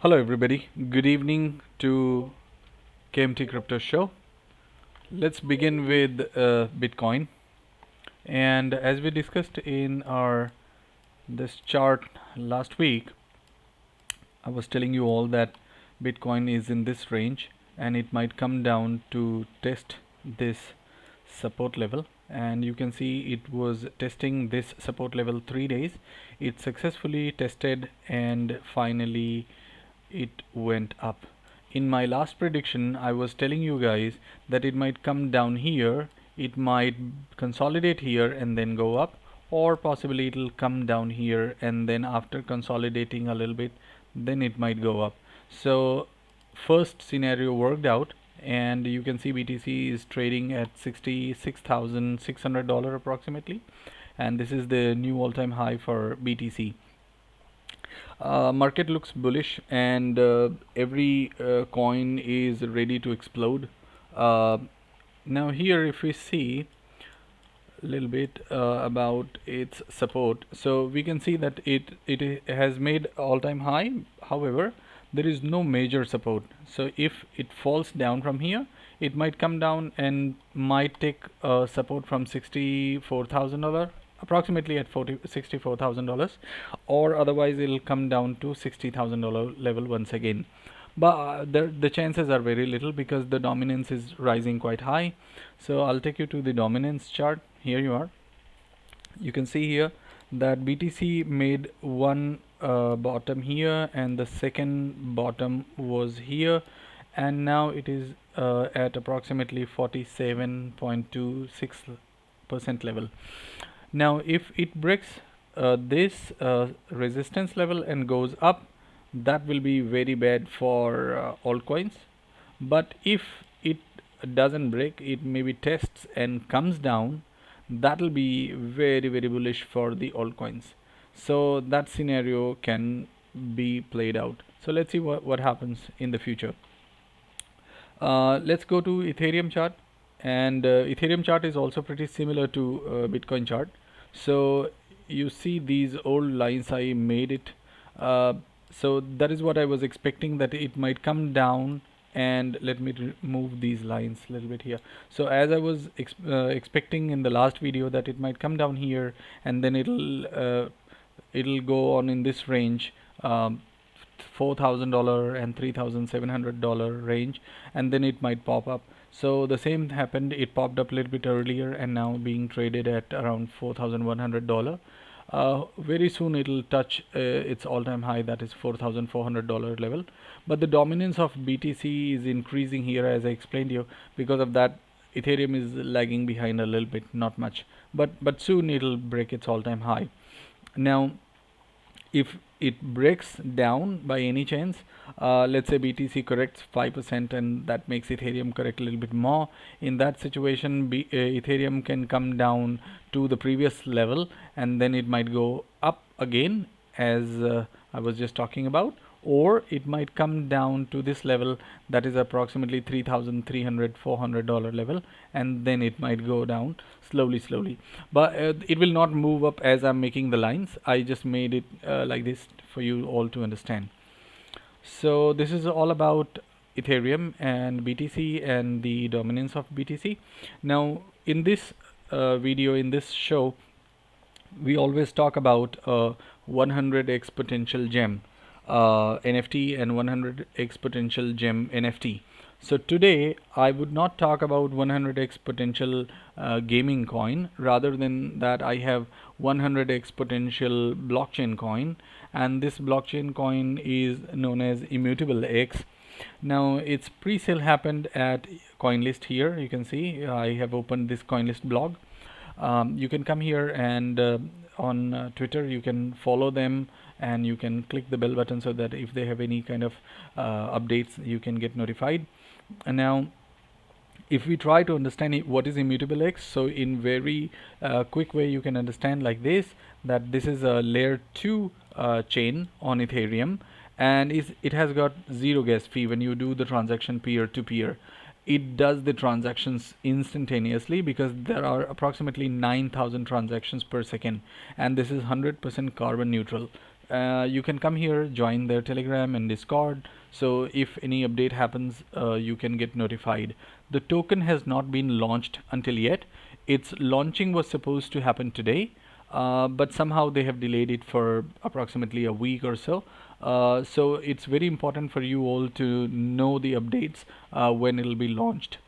Hello, everybody. Good evening to KMT Crypto Show. Let's begin with Bitcoin. And as we discussed in our this chart last week, I was telling you all that Bitcoin is in this range and it might come down to test this support level. And you can see it was testing this support level 3 days. It successfully tested and finally it went up. In my last prediction, I was telling you guys that it might come down here, it might consolidate here and then go up, or possibly it'll come down here and then after consolidating a little bit, then it might go up. So first scenario worked out, and you can see BTC is trading at $66,600 approximately, and this is the new all-time high for BTC. Market looks bullish, and every coin is ready to explode. Uh, Now here, if we see a little bit about its support, so we can see that it has made all-time high. However, there is no major support. So if it falls down from here, it might come down and might take support from $64,000, approximately at $64,000, or otherwise it'll come down to $60,000 level once again. But the chances are very little because the dominance is rising quite high. So I'll take you to the dominance chart. Here you are. You can see here that BTC made one bottom here and the second bottom was here, and now it is at approximately 47.26% level. Now if it breaks this resistance level and goes up, that will be very bad for altcoins. But if it doesn't break, it maybe tests and comes down, that will be very bullish for the altcoins. So that scenario can be played out. So let's see what happens in the future. Let's go to Ethereum chart, and Ethereum chart is also pretty similar to Bitcoin chart. So you see these old lines, I made it. So that is what I was expecting, that it might come down, and let me remove these lines a little bit here. So as I was expecting in the last video that it might come down here and then it'll go on in this range, $4,000 and $3,700 range, and then it might pop up. So the same happened, it popped up a little bit earlier and now being traded at around $4,100. Very soon it'll touch its all-time high, that is $4,400 level. But the dominance of BTC is increasing here, as I explained to you. Because of that, Ethereum is lagging behind a little bit, not much, but soon it'll break its all-time high. Now if it breaks down by any chance, let's say BTC corrects 5% and that makes Ethereum correct a little bit more, in that situation Ethereum can come down to the previous level and then it might go up again, as I was just talking about, or it might come down to this level, that is approximately $3,300-400 level, and then it might go down slowly. But it will not move up as I'm making the lines. I just made it like this for you all to understand. So this is all about Ethereum and BTC and the dominance of BTC. Now in this video, in this show, we always talk about 100x potential gem NFT and 100x potential gem NFT. So today I would not talk about 100x potential gaming coin. Rather than that, I have 100x potential blockchain coin, and this blockchain coin is known as Immutable X. Now its pre-sale happened at CoinList. Here you can see I have opened this CoinList blog. You can come here and on Twitter you can follow them, and you can click the bell button so that if they have any kind of updates you can get notified. And now if we try to understand what is Immutable X, so in very quick way you can understand like this, that this is a layer 2 chain on Ethereum, and it has got zero gas fee when you do the transaction peer to peer. It does the transactions instantaneously because there are approximately 9,000 transactions per second, and this is 100% carbon neutral. You can come here, join their Telegram and Discord. So if any update happens, you can get notified. The token has not been launched until yet. Its launching was supposed to happen today, but somehow they have delayed it for approximately a week or so. So it's very important for you all to know the updates when it will be launched.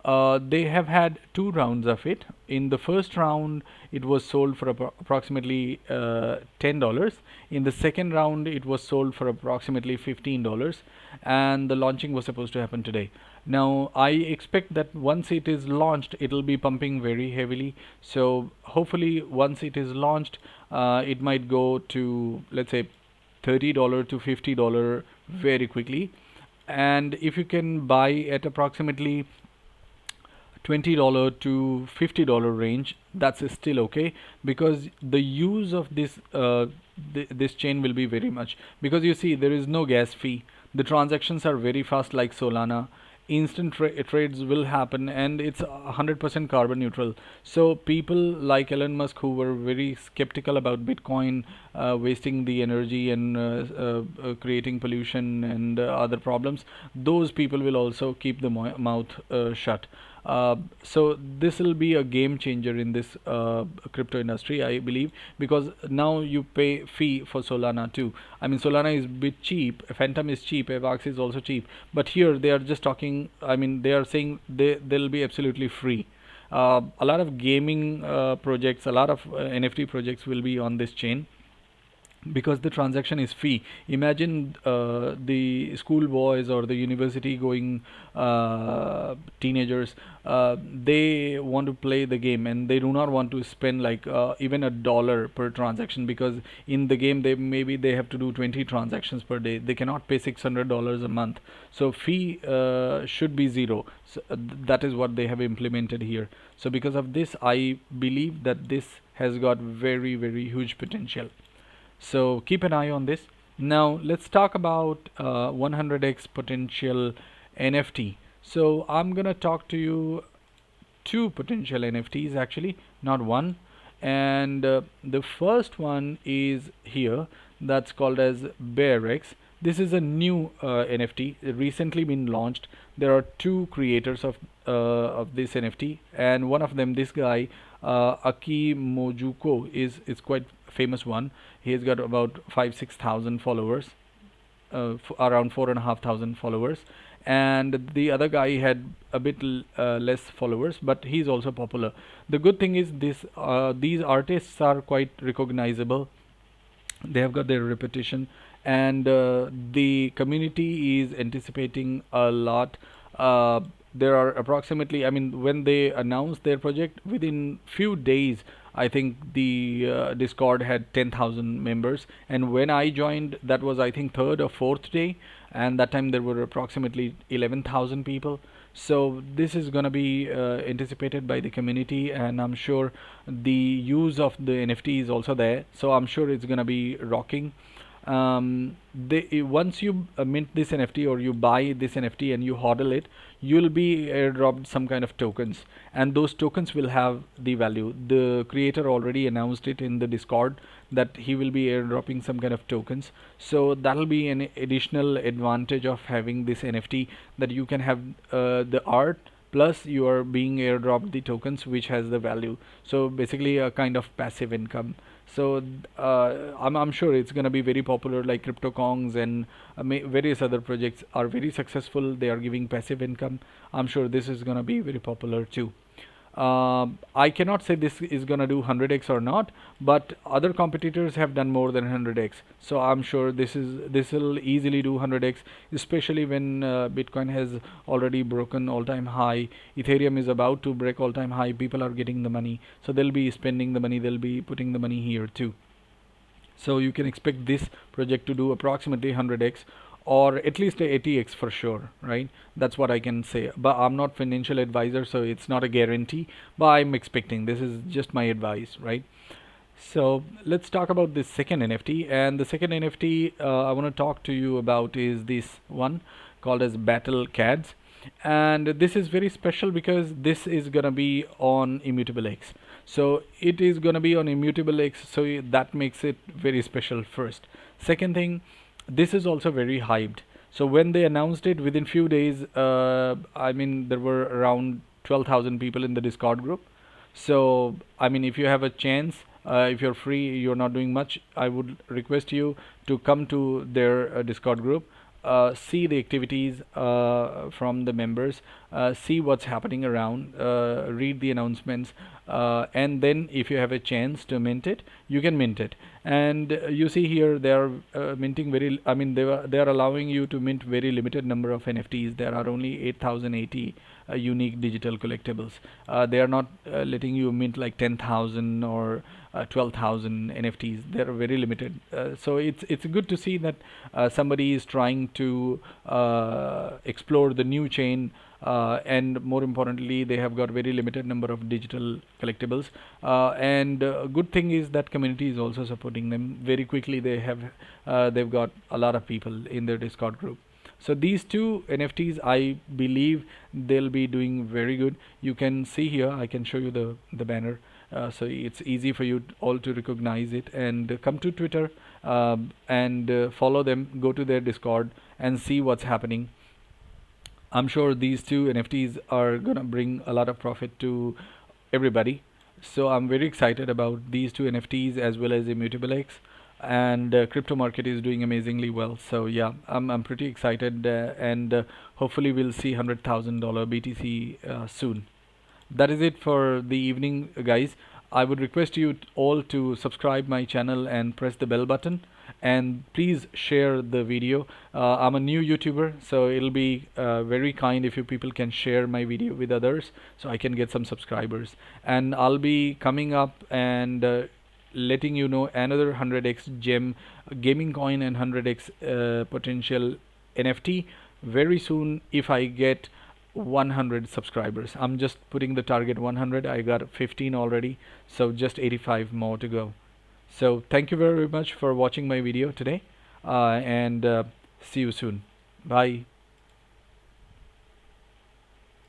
They have had two rounds of it. In the first round, it was sold for approximately $10. In the second round, it was sold for approximately $15, and the launching was supposed to happen today. Now, I expect that once it is launched, it will be pumping very heavily. So, hopefully, once it is launched, it might go to, let's say, $30 to $50 very quickly. And if you can buy at approximately $20 to $50 range, that's still okay, because the use of this chain will be very much, because you see there is no gas fee, the transactions are very fast like Solana, instant trades will happen, and it's 100% carbon neutral. So people like Elon Musk, who were very skeptical about Bitcoin wasting the energy and creating pollution and other problems, those people will also keep the mouth shut. So this will be a game changer in this crypto industry, I believe, because now you pay fee for Solana too. I mean, Solana is a bit cheap, Phantom is cheap, Avax is also cheap, but here they are just talking. I mean, they are saying they'll be absolutely free. A lot of gaming projects, a lot of NFT projects will be on this chain, because the transaction is fee. Imagine the school boys or the university going teenagers, they want to play the game and they do not want to spend like even $1 per transaction, because in the game they have to do 20 transactions per day. They cannot pay $600 a month. So fee should be zero. So that is what they have implemented here. So because of this, I believe that this has got very, very huge potential. So keep an eye on this. Now let's talk about 100x potential NFT. So I'm gonna talk to you two potential NFTs, actually, not one. And the first one is here, that's called as BearX. This is a new NFT, recently been launched. There are two creators of this NFT, and one of them, this guy, Aki Mojuko, is quite famous one. He has got about 5-6 thousand followers, around 4,500 followers, and the other guy had a bit less followers, but he's also popular. The good thing is these artists are quite recognizable. They have got their reputation, and the community is anticipating a lot. There are approximately, I mean, when they announced their project, within few days, I think the Discord had 10,000 members, and when I joined, that was, I think, third or fourth day, and that time there were approximately 11,000 people. So this is going to be anticipated by the community, and I'm sure the use of the NFT is also there, so I'm sure it's going to be rocking. Once you mint this NFT or you buy this NFT and you hodl it, you'll be airdropped some kind of tokens, and those tokens will have the value. The creator already announced it in the Discord that he will be airdropping some kind of tokens, so that'll be an additional advantage of having this NFT, that you can have the art, plus you are being airdropped the tokens which has the value. So basically a kind of passive income. So I'm sure it's going to be very popular, like CryptoKongs and various other projects are very successful. They are giving passive income. I'm sure this is going to be very popular too. I cannot say this is gonna do 100x or not, but other competitors have done more than 100x. So I'm sure this will easily do 100x, especially when Bitcoin has already broken all-time high. Ethereum is about to break all-time high. People are getting the money, so they'll be spending the money. They'll be putting the money here too. So you can expect this project to do approximately 100x, or at least a 80x for sure, right? That's what I can say, but I'm not financial advisor, so it's not a guarantee, but I'm expecting. This is just my advice, right? So let's talk about this second NFT, and the second NFT I want to talk to you about is this one called as Battle Cads, and this is very special because this is gonna be on Immutable X. So it is going to be on Immutable X, so that makes it very special first. Second thing, this is also very hyped. So when they announced it, within few days, I mean, there were around 12,000 people in the Discord group. So I mean, if you have a chance, if you're free, you're not doing much, I would request you to come to their Discord group, see the activities from the members, see what's happening around, read the announcements, and then if you have a chance to mint it, you can mint it. And you see here they are minting very, I mean, they are allowing you to mint very limited number of NFTs. There are only 8,080 unique digital collectibles. They are not letting you mint like 10,000 or 12,000 NFTs. They are very limited. So it's good to see that somebody is trying to explore the new chain, and more importantly, they have got very limited number of digital collectibles. And good thing is that community is also supporting them very quickly. They've got a lot of people in their Discord group. So these two NFTs, I believe they'll be doing very good. You can see here, I can show you the banner. So it's easy for you all to recognize it, and come to Twitter, and follow them, go to their Discord and see what's happening. I'm sure these two NFTs are gonna bring a lot of profit to everybody. So I'm very excited about these two NFTs as well as Immutable X, and crypto market is doing amazingly well. So yeah, I'm pretty excited, and hopefully we'll see $100,000 BTC soon. That is it for the evening, guys. I would request you all to subscribe my channel and press the bell button, and please share the video. I'm a new YouTuber, so it'll be very kind if you people can share my video with others, so I can get some subscribers. And I'll be coming up and letting you know another 100x gem gaming coin and 100x potential NFT very soon if I get 100 subscribers. I'm just putting the target 100. I got 15 already, so just 85 more to go. So thank you very much for watching my video today, and see you soon. Bye.